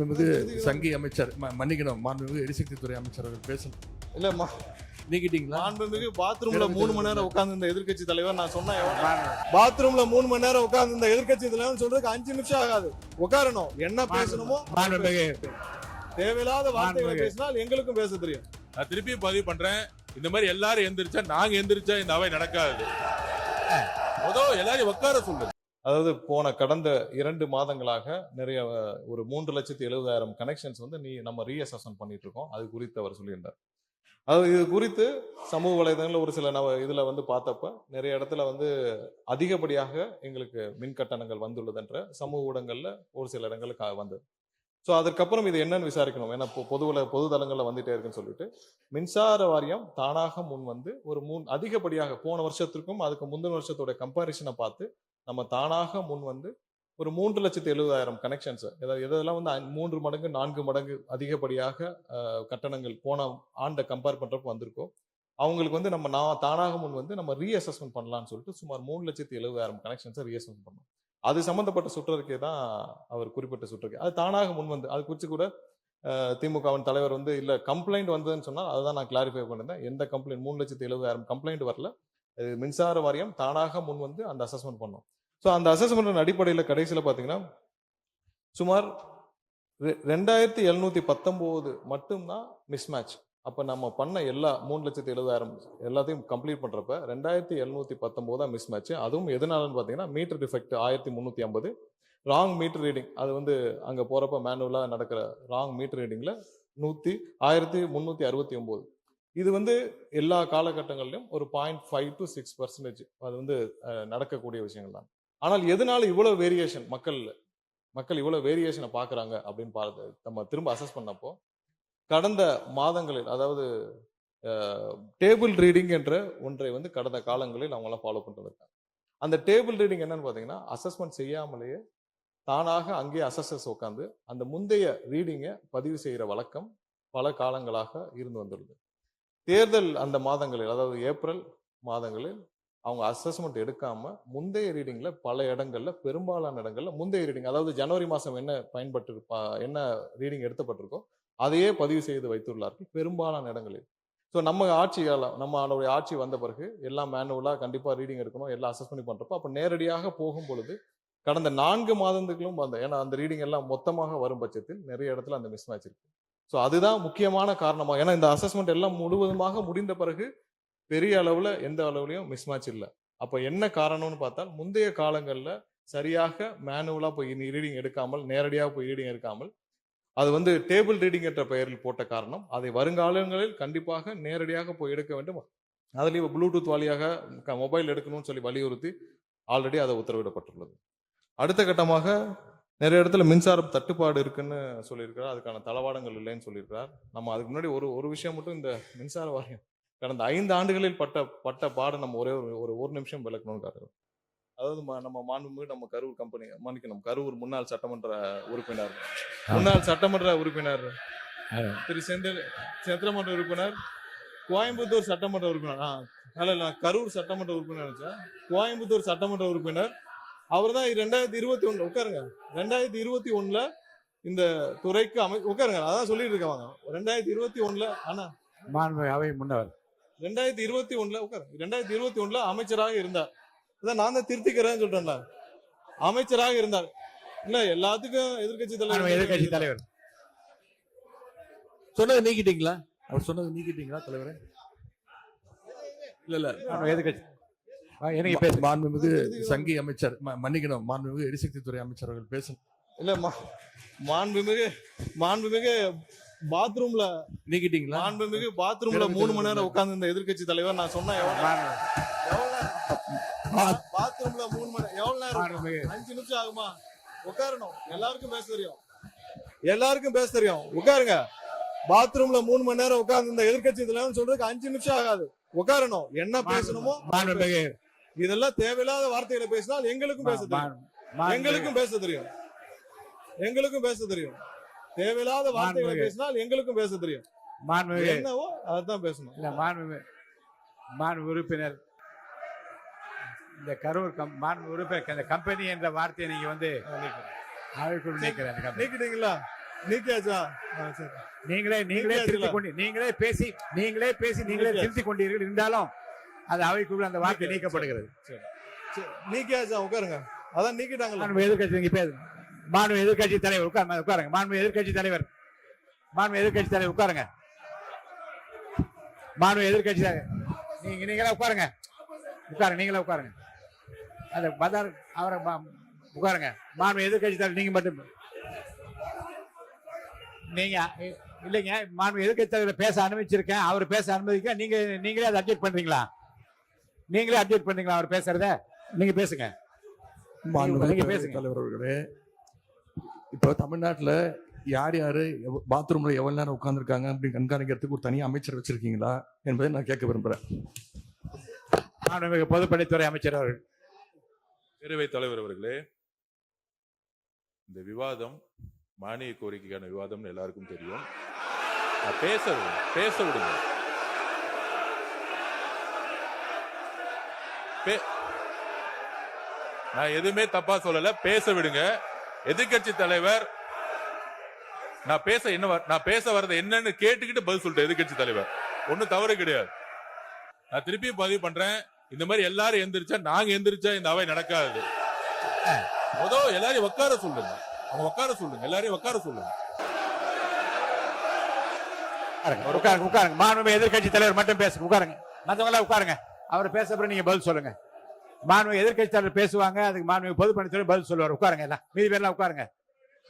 மாண்புமிகு சங்கி அமைச்சர் மன்னிக்கணும், மாண்புமிகு எரிசக்தித்துறை அமைச்சர் அவர்கள் பேசணும். இல்ல நீக்கிட்டீங்களா? மாண்புமிகு பாத்ரூம்ல 3 மணி நேரம் உட்கார்ந்து இந்த எதிர்க்கட்சி தலைவர் நான் சொன்னேன். பாத்ரூம்ல 3 மணி நேரம் உட்கார்ந்து இந்த எதிர்க்கட்சி தலைவர் சொல்றதுக்கு 5 நிமிஷம் ஆகாது. உட்காரணும், என்ன பேசணுமோ தேவையில்லாத வார்த்தைகளை பேசினால் எங்களுக்கும் பேச தெரியும். நான் திருப்பி பதிவு பண்றேன், இந்த மாதிரி எல்லாரும் எந்திரிச்சா நாங்க எந்திரிச்சா இந்த அவை நடக்காது. எல்லாரும் உட்கார சொல்லுங்க. அதாவது கடந்த 2 மாதங்களாக நிறைய ஒரு 3,70,000 கனெக்ஷன்ஸ் வந்து நம்ம ரீஅசஸ்மென்ட் பண்ணிட்டு இருக்கோம். அது குறித்து அவர் சொல்லியிருந்தார். அதாவது இது குறித்து சமூக வலைதளங்களில் ஒரு சில இதுல வந்து பார்த்தப்ப நிறைய இடத்துல வந்து அதிகப்படியாக எங்களுக்கு மின் கட்டணங்கள் வந்துள்ளதுன்ற சமூக ஊடகங்கள்ல ஒரு சில இடங்களுக்கு வந்தது. ஸோ அதற்கப்புறம் இது என்னன்னு விசாரிக்கணும், ஏன்னா பொது தளங்களில் வந்துட்டே இருக்குன்னு சொல்லிட்டு மின்சார வாரியம் தானாக முன் வந்து ஒரு அதிகப்படியாக போன வருஷத்திற்கும் அதுக்கு முந்தின வருஷத்தோட கம்பாரிசனை பார்த்து நம்ம தானாக முன் வந்து ஒரு 3,70,000 கனெக்ஷன்ஸ், எதெல்லாம் வந்து 3 மடங்கு 4 மடங்கு அதிகப்படியாக கட்டணங்கள் போன ஆண்டை கம்பேர் பண்றப்ப வந்திருக்கோம். அவங்களுக்கு வந்து நான் தானாக முன் வந்து நம்ம ரீஅசஸ்மெண்ட் பண்ணலாம்னு சொல்லிட்டு சுமார் 3,70,000 கனெக்ஷன்ஸை ரீஅசஸ்மெண்ட் பண்ணோம். அது சம்பந்தப்பட்ட சுற்றறிக்கை தான் அவர் குறிப்பிட்ட சுற்றறிக்கை. அது தானாக முன் வந்து அது குறித்து கூட திமுகவின் தலைவர் வந்து இல்ல கம்ப்ளைண்ட் வந்ததுன்னு சொன்னால் அதுதான் நான் கிளாரிஃபை பண்ணிருந்தேன். எந்த கம்ப்ளைண்ட் 3,70,000 கம்ப்ளைண்ட் வரல, மின்சார வாரியம் தானாக முன் வந்து அந்த அசஸ்மெண்ட் பண்ணோம். ஸோ அந்த அசஸ்மெண்ட் அடிப்படையில் கடைசியில் பார்த்தீங்கன்னா சுமார் 2,719 மட்டும்தான் மிஸ்மேட்ச். அப்போ நம்ம பண்ண எல்லா 3,70,000 எல்லாத்தையும் கம்ப்ளீட் பண்ணுறப்ப 2,719 தான் மிஸ்மேட்ச். அதுவும் எதனாலன்னு பார்த்தீங்கன்னா meter defect 1,350, wrong meter reading, அது வந்து அங்கே போகிறப்ப மேனுவலாக நடக்கிற ராங் மீட்டர் ரீடிங்கில் 1,369. இது வந்து எல்லா காலகட்டங்களிலும் ஒரு 0.5 to 6% அது வந்து நடக்கக்கூடிய விஷயங்கள் தான். ஆனால் எதனால இவ்வளோ வேரியேஷன் மக்கள் இவ்வளோ வேரியேஷனை பார்க்குறாங்க அப்படின்னு பார்த்து நம்ம திரும்ப அசஸ் பண்ணப்போ கடந்த மாதங்களில், அதாவது டேபிள் ரீடிங் என்ற ஒன்றை வந்து கடந்த காலங்களில் அவங்களாம் ஃபாலோ பண்ணிட்டு இருக்காங்க. அந்த டேபிள் ரீடிங் என்னன்னு பார்த்தீங்கன்னா அசஸ்மெண்ட் செய்யாமலேயே தானாக அங்கேயே அசஸர்ஸ் உட்காந்து அந்த முந்தைய ரீடிங்கை பதிவு செய்கிற வழக்கம் பல காலங்களாக இருந்து வந்துள்ளது. தேர்தல் அந்த மாதங்களில், அதாவது ஏப்ரல் மாதங்களில் அவங்க அசஸ்மெண்ட் எடுக்காம முந்தைய ரீடிங்ல பல இடங்கள்ல, பெரும்பாலான இடங்கள்ல முந்தைய ரீடிங், அதாவது ஜனவரி மாதம் என்ன ரீடிங் எடுக்கப்பட்டிருக்கோ அதையே பதிவு செய்து வைத்துள்ளார்கள் பெரும்பாலான இடங்களில். ஸோ நம்ம ஆட்சி வந்த பிறகு எல்லாம் மேனுவலாக கண்டிப்பாக ரீடிங் எடுக்கணும், எல்லாம் அசஸ் பண்ணி பண்ணுறப்போ அப்போ நேரடியாக போகும் பொழுது கடந்த 4 மாதங்களும் ஏன்னா அந்த ரீடிங் எல்லாம் மொத்தமாக வரும் பட்சத்தில் நிறைய இடத்துல அந்த மிஸ் மேட்ச் இருக்கு. ஸோ அதுதான் முக்கியமான காரணமாக, ஏன்னா இந்த அசஸ்மெண்ட் எல்லாம் முழுவதுமாக முடிந்த பிறகு பெரிய அளவில் எந்த அளவுலையும் மிஸ் மேட்ச் இல்லை. அப்போ என்ன காரணம்னு பார்த்தால் முந்தைய காலங்களில் சரியாக மேனுவலாக போய் ரீடிங் எடுக்காமல், நேரடியாக போய் ரீடிங் எடுக்காமல் அது வந்து டேபிள் ரீடிங் என்ற பெயரில் போட்ட காரணம். அதை வருங்காலங்களில் கண்டிப்பாக நேரடியாக போய் எடுக்க வேண்டும். அதுலேயும் ப்ளூடூத் வழியாக மொபைல் எடுக்கணும்னு சொல்லி வலியுறுத்தி ஆல்ரெடி அதை உத்தரவிடப்பட்டுள்ளது. அடுத்த கட்டமாக நிறைய இடத்துல மின்சார தட்டுப்பாடு இருக்குன்னு சொல்லியிருக்கிறார், அதுக்கான தளவாடங்கள் இல்லைன்னு சொல்லியிருக்கிறார். நம்ம அதுக்கு முன்னாடி ஒரு விஷயம் மட்டும், இந்த மின்சார வாரியம் கடந்த 5 ஆண்டுகளில் பட்ட பாடு நம்ம ஒரு நிமிஷம் விளக்கணும்னு. அதாவது நம்ம மாண்புமிகு நம்ம கரூர் முன்னாள் சட்டமன்ற உறுப்பினர் திரு சட்டமன்ற உறுப்பினர், கோயம்புத்தூர் சட்டமன்ற உறுப்பினர், கரூர் சட்டமன்ற உறுப்பினர், கோயம்புத்தூர் சட்டமன்ற உறுப்பினர், அவர் தான் 2021 உட்காருங்க 2021 இந்த துறைக்கு உட்காருங்க, அதான் சொல்லிட்டு இருக்காங்க 2021 ஆனா அவை முன்னவர் 2021 உட்காரு 2021 அமைச்சராக இருந்தார். அதான் நான் தான் திருத்திக்கிறேன்னு சொல்றேன்ல, அமைச்சராக இருந்தார். இல்ல எல்லாத்துக்கும் எதிர்கட்சி தலைவர் சொன்னது நீக்கிட்டீங்களா? அவர் சொன்னது நீக்கிட்டீங்களா தலைவரே? இல்ல எதிர்கட்சி எனக்கு பேச மாண்புமிகு சங்கி அமைச்சர் மன்னிக்கணும், மாண்புமிகு எரிசக்தித்துறை அமைச்சர் அவர்கள் பேசணும். இல்ல மாண்புமிகு பாத்ரூம்ல நீக்கிட்டீங்களா? மாண்புமிகு பாத்ரூம்ல 3 மணி நேரம் உட்கார்ந்து இந்த எதிர்கட்சி தலைவர் நான் சொன்னேன். பாத்ரூம்ல 3 மணி நேரம் எவ்வளவு நேரம்? 5 நிமிஷம் ஆகுமா? உட்காரணும், எல்லாருக்கும் பேச தெரியும். உட்காருங்க. பாத்ரூம்ல 3 மணி நேரம் உட்கார்ந்து இந்த எதிர்கட்சி தலைவர் சொல்றதுக்கு 5 நிமிஷம் ஆகாது. உட்காரணும், என்ன பேசணுமோ. இதெல்லாம் தேவையில்லாத வார்த்தைகளை பேசினால் எங்களுக்கும் பேச தெரியும். தேவையில்லாத வார்த்தைகளை பேசினால் எங்களுக்கும் பேச தெரியும். என்னவோ அதான் பேசணும். மாண்பு உறுப்பினர், இந்த கரூர் உறுப்பினர், இந்த கம்பெனி என்ற வார்த்தையை நீங்க வந்து நீக்கிட்டீங்களா? நீக்கியாச்சா சரி நீங்களே நீங்களே பேசி திருத்திக் கொண்டீர்கள். இருந்தாலும் அது அவைக்குள் அந்த வார்த்தை நீக்கப்படுகிறது. சரி சரி நீக்கியாச்சா உட்காருங்க. அதான் நீக்கிட்டாங்களா. மாண்பு எதிர்க்கட்சி நீங்க பேசு. மாண்பு எதிர்க்கட்சி தலைவர் உட்காருங்க. மாண்பு எதிர்க்கட்சி தலைவர் உட்காருங்க. மாண்பு எதிர்க்கட்சி தலைவர் நீங்களே உட்காருங்க. நீங்களே உட்காருங்க. அந்த பதார் அவரை உட்காருங்க. மாண்பு எதிர்க்கட்சி தலைவர் நீங்க மட்டும் நீங்க இல்லைங்க. மாண்பு எதிர்க்கட்சி தலைவர் பேச அனுமதிச்சிருக்கேன். அவர் பேச அனுமதிக்க நீங்களே அதை அப்டேட் பண்றீங்களா? அவர் பேசுறத நீங்க பேசுங்க. மாண்புமிகு பேசுங்க. தலைவர் அவர்களே, இப்போ தமிழ்நாட்டுல யார் யாரு பாத்ரூம்ல எவ்வளவு நேரம் உட்கார்ந்துருக்காங்க அப்படின்னு கண்காணிக்கிறதுக்கு ஒரு தனி அமைச்சர் வச்சிருக்கீங்களா என்பதை நான் கேட்க விரும்புறேன். மாண்புமிகு பொதுப்பணித்துறை அமைச்சர் அவர்கள். பேரவைத் தலைவர் அவர்களே, இந்த விவாதம் மானிய கோரிக்கைக்கான விவாதம்னு எல்லாருக்கும் தெரியும். பேச விடுங்க. நான் எதுவுமே தப்பா சொல்லல, பேச விடுங்க. எதிர்க்கட்சி தலைவர் நான் பேச வர்றது என்னன்னு கேட்டுக்கிட்டு பதில் சொல்லிட்டேன். எதிர்க்கட்சி தலைவர் ஒன்னும் தவறு கிடையாது. நான் திருப்பி பதிவு பண்றேன். இந்த மாதிரி எல்லாரும் எந்திரிச்சா நாங்க எந்திரிச்சா இந்த அவை நடக்காது. எல்லாரையும் உட்கார சொல்லுங்க. எல்லாரையும் உட்கார சொல்லுங்க. உட்காருங்க. மாண்புமிகு எதிர்க்கட்சி தலைவர் மட்டும் பேசுங்க. உட்காருங்க. மற்றவங்க எல்லாம் உட்காருங்க. அவர் பேசப்பட நீங்க பதில் சொல்லுங்க. மாண்புமிகு எதிர்க்கட்சி தலைவர் பேசுவாங்க. அதுக்கு மாண்புமிகு பொதுப்பணித்துறை பதில் சொல்லுவார். உட்காருங்க. எல்லாம் மீதி பேர்லாம் உட்காருங்க.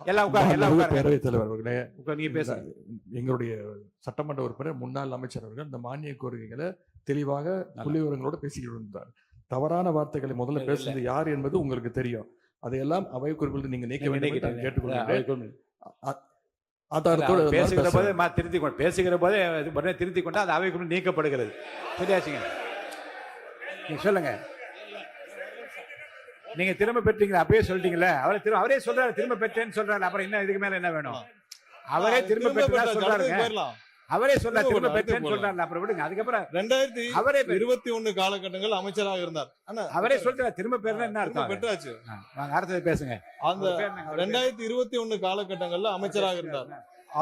பேரவைத் தலைவர் அவர்களே, நீங்க பேசுங்க. எங்களுடைய சட்டமன்ற உறுப்பினர் முன்னாள் அமைச்சர் அவர்கள் இந்த மானிய கோரிக்கைகளை தெளிவாக புள்ளி விவரங்களோட பேசிக்கிட்டு இருந்தார். தவறான வார்த்தைகளை முதல்ல பேசுறது யார் என்பது உங்களுக்கு தெரியும். அதையெல்லாம் அவை குறிப்பில் நீங்க நீக்க வேண்டும் கேட்டுக்கொள்கிறேன். பேசுகிற போதே திருத்திக் கொண்டா அது அவை குறிப்பில் நீக்கப்படுகிறது. சரியாச்சுங்க. நீங்க சொல்லுங்க. நீங்க திரும்ப பெற்றீங்களா? அப்பயே சொல்லிட்டீங்களா? அவரே சொல்றாரு திரும்ப பெற்றேன்னு சொல்றாரு. அப்புறம் என்ன இதுக்கு மேல என்ன வேணும்? அவரே திரும்ப பெற்றா சொல்றாருங்க. அவரே சொல்றாரு திரும்ப பெற்றேன்னு சொல்றாரு. அப்புறம் விடுங்க. அதுக்கப்புறம் 2021 காலகட்டங்கள் அமைச்சராக இருந்தார். அவரே சொல்றாரு திரும்ப பெறனா என்ன அர்த்தம்? பெற்றாச்சு. வாங்க அடுத்து பேசுங்க. அந்த 2021 காலகட்டங்கள்ல அமைச்சராக இருந்தார்.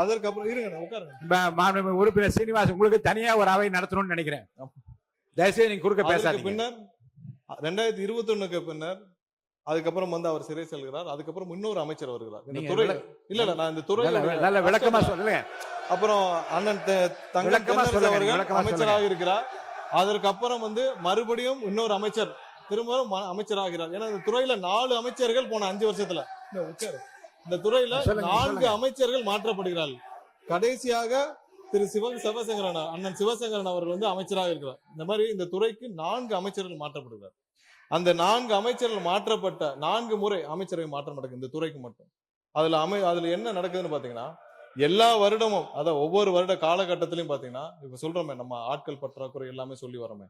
அதற்கப்புறம் இருங்க உட்காருங்க. மாண்புமிகு உறுப்பினர் சீனிவாசன், உங்களுக்கு தனியா ஒரு அவை நடத்தணும்னு நினைக்கிறேன். தயவுசெய்து நீங்க குறுக்க பேசாதீங்க. பின்னர் 2021க்கு பின்னர் அதுக்கப்புறம் அவர் சிறை செல்கிறார். அதுக்கப்புறம் இன்னொரு அமைச்சர் வருகிறார். இந்த துறையில இல்ல நான் இந்த துறையில நல்ல விளக்கமா சொல்லுங்க. அப்புறம் அண்ணன் அவர்கள் அமைச்சராக இருக்கிறார். அதற்கப்புறம் மறுபடியும் இன்னொரு அமைச்சர் திரும்பவும் அமைச்சராகிறார். ஏன்னா இந்த துறையில 4 அமைச்சர்கள் போன 5 வருஷத்துல இந்த துறையில 4 அமைச்சர்கள் மாற்றப்படுகிறார்கள். கடைசியாக திரு சிவசங்கரன் அண்ணன் சிவசங்கரன் அவர்கள் அமைச்சராக இருக்கிறார். இந்த மாதிரி இந்த துறைக்கு 4 அமைச்சர்கள் மாற்றப்படுகிறார். அந்த 4 அமைச்சர்கள் மாற்றப்பட்ட 4 முறை அமைச்சரவை மாற்றம் நடக்குது இந்த துறைக்கு மட்டும். அதுல என்ன நடக்குதுன்னு பாத்தீங்கன்னா, எல்லா வருடமும் அதாவது ஒவ்வொரு வருட காலகட்டத்திலையும் பாத்தீங்கன்னா, இப்ப சொல்றோமே நம்ம ஆட்கள் பற்றாக்குறை எல்லாமே சொல்லி வரோமே,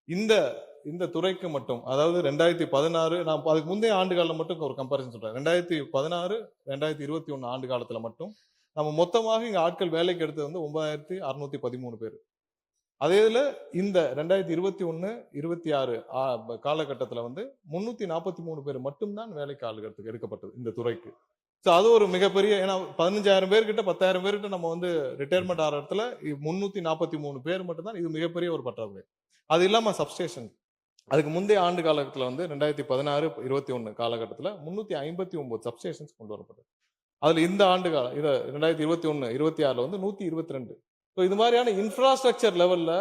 இந்த துறைக்கு மட்டும் அதாவது 2016 நான் அதுக்கு முந்தைய ஆண்டுகால மட்டும் ஒரு கம்பாரிசன் சொல்றேன். 2016 2021 ஆண்டு காலத்துல மட்டும் நம்ம மொத்தமாக இங்க ஆட்கள் வேலைக்கு எடுத்தது 9613 பேர். அதே இதுல இந்த 2021 26 காலகட்டத்துல 343 பேர் மட்டும்தான் வேலைக்கு ஆளுகிறதுக்கு எடுக்கப்பட்டது இந்த துறைக்கு. அது ஒரு மிகப்பெரிய, ஏன்னா 15,000 பேர்கிட்ட 10,000 பேர்கிட்ட நம்ம ரிட்டையர்மெண்ட் ஆகிற இடத்துல 343 பேர் மட்டும்தான். இது மிகப்பெரிய ஒரு பற்றாக்குறை. அது இல்லாம சப்ஸ்டேஷன் அதுக்கு முந்தைய ஆண்டு காலத்துல 2016-21 காலகட்டத்துல 359 சப்ஸ்டேஷன்ஸ் கொண்டு வரப்பட்டது. அதுல இந்த ஆண்டு காலம் 2021-26 122. இது மாதிரியான இன்ஃப்ராஸ்ட்ரக்சர் லெவல்ல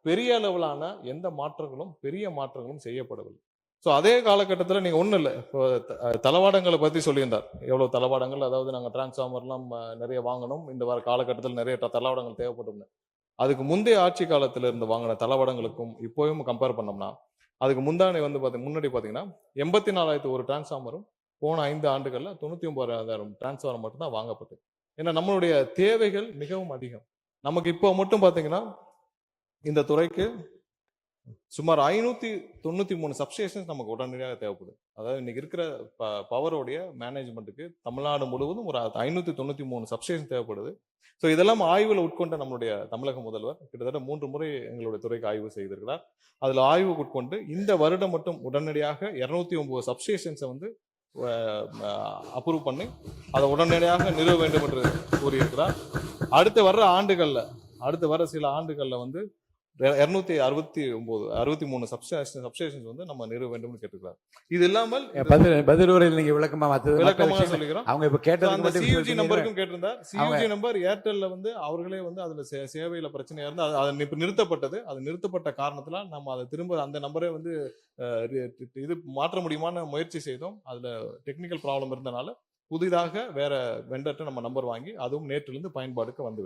பெரிய லெவலான எந்த மாற்றங்களும் பெரிய மாற்றங்களும் செய்யப்படவில்லை. அதே காலகட்டத்தில் நீங்க ஒண்ணும் இல்லை, இப்போ தளவாடங்களை பத்தி சொல்லியிருந்தார். எவ்வளவு தளவாடங்கள், அதாவது நாங்க டிரான்ஸ்ஃபார்மர்லாம் நிறைய வாங்கணும், இந்த வார காலகட்டத்தில் நிறைய தளவாடங்கள் தேவைப்படும். அதுக்கு முந்தைய ஆட்சி காலத்துல இருந்து வாங்கின தளவாடங்களுக்கும் இப்போவும் கம்பேர் பண்ணோம்னா, அதுக்கு முன்னாடி பாத்தீங்கன்னா 84,000 ஒரு டிரான்ஸ்ஃபார்மரும் போன 5 ஆண்டுகள்ல 99,000 டிரான்ஸ்ஃபார்மர் மட்டும் தான் வாங்கப்பட்டது. ஏன்னா நம்மளுடைய தேவைகள் மிகவும் அதிகம். நமக்கு இப்போ மட்டும் பாத்தீங்கன்னா இந்த துறைக்கு சுமார் 593 சப்ஸ்டேஷன்ஸ் நமக்கு உடனடியாக தேவைப்படுது. அதாவது இன்னைக்கு இருக்கிற பவரோடைய மேனேஜ்மெண்ட்டுக்கு தமிழ்நாடு முழுவதும் ஒரு 593 சப்ஸ்டேஷன் தேவைப்படுது. இதெல்லாம் ஆய்வுல உட்கொண்ட நம்மளுடைய தமிழக முதல்வர் கிட்டத்தட்ட 3 முறை எங்களுடைய துறைக்கு ஆய்வு செய்திருக்கிறார். அதுல ஆய்வுக்கு உட்கொண்டு இந்த வருடம் மட்டும் உடனடியாக 209 சப்ஸ்டேஷன்ஸை அப்ரூவ் பண்ணி அதை உடனடியாக நிறுவ வேண்டும் என்று கூறியிருக்கிறார். அடுத்து வர்ற சில ஆண்டுகள்ல வந்து 263 சப்ஸ்டேஷன்ஸ் வந்து நம்ம நிறுவ வேண்டும் கேட்டுக்கிறார். இது இல்லாமல் பதில் உரையில் நீங்க விளக்கமா சொல்லிக்கிறோம். அவங்க இப்ப அந்த CUG கேட்டது நம்பருக்கும் கேட்டிருந்தார். CUG நம்பர் ஏர்டெல்ல வந்து அவர்களே வந்து அதுல சேவையில பிரச்சனையா இருந்து அது இப்ப நிறுத்தப்பட்டது. அது நிறுத்தப்பட்ட காரணத்தினால் நம்ம அதை திரும்ப அந்த நம்பரை வந்து இது மாற்ற முடியுமான முயற்சி செய்தோம். அதுல டெக்னிக்கல் ப்ராப்ளம் இருந்தனால புதிதாக வேற வெண்டர்ட்ட நம்ம நம்பர் வாங்கி அதுவும் நேற்றிலிருந்து பயன்பாடுக்கு வந்து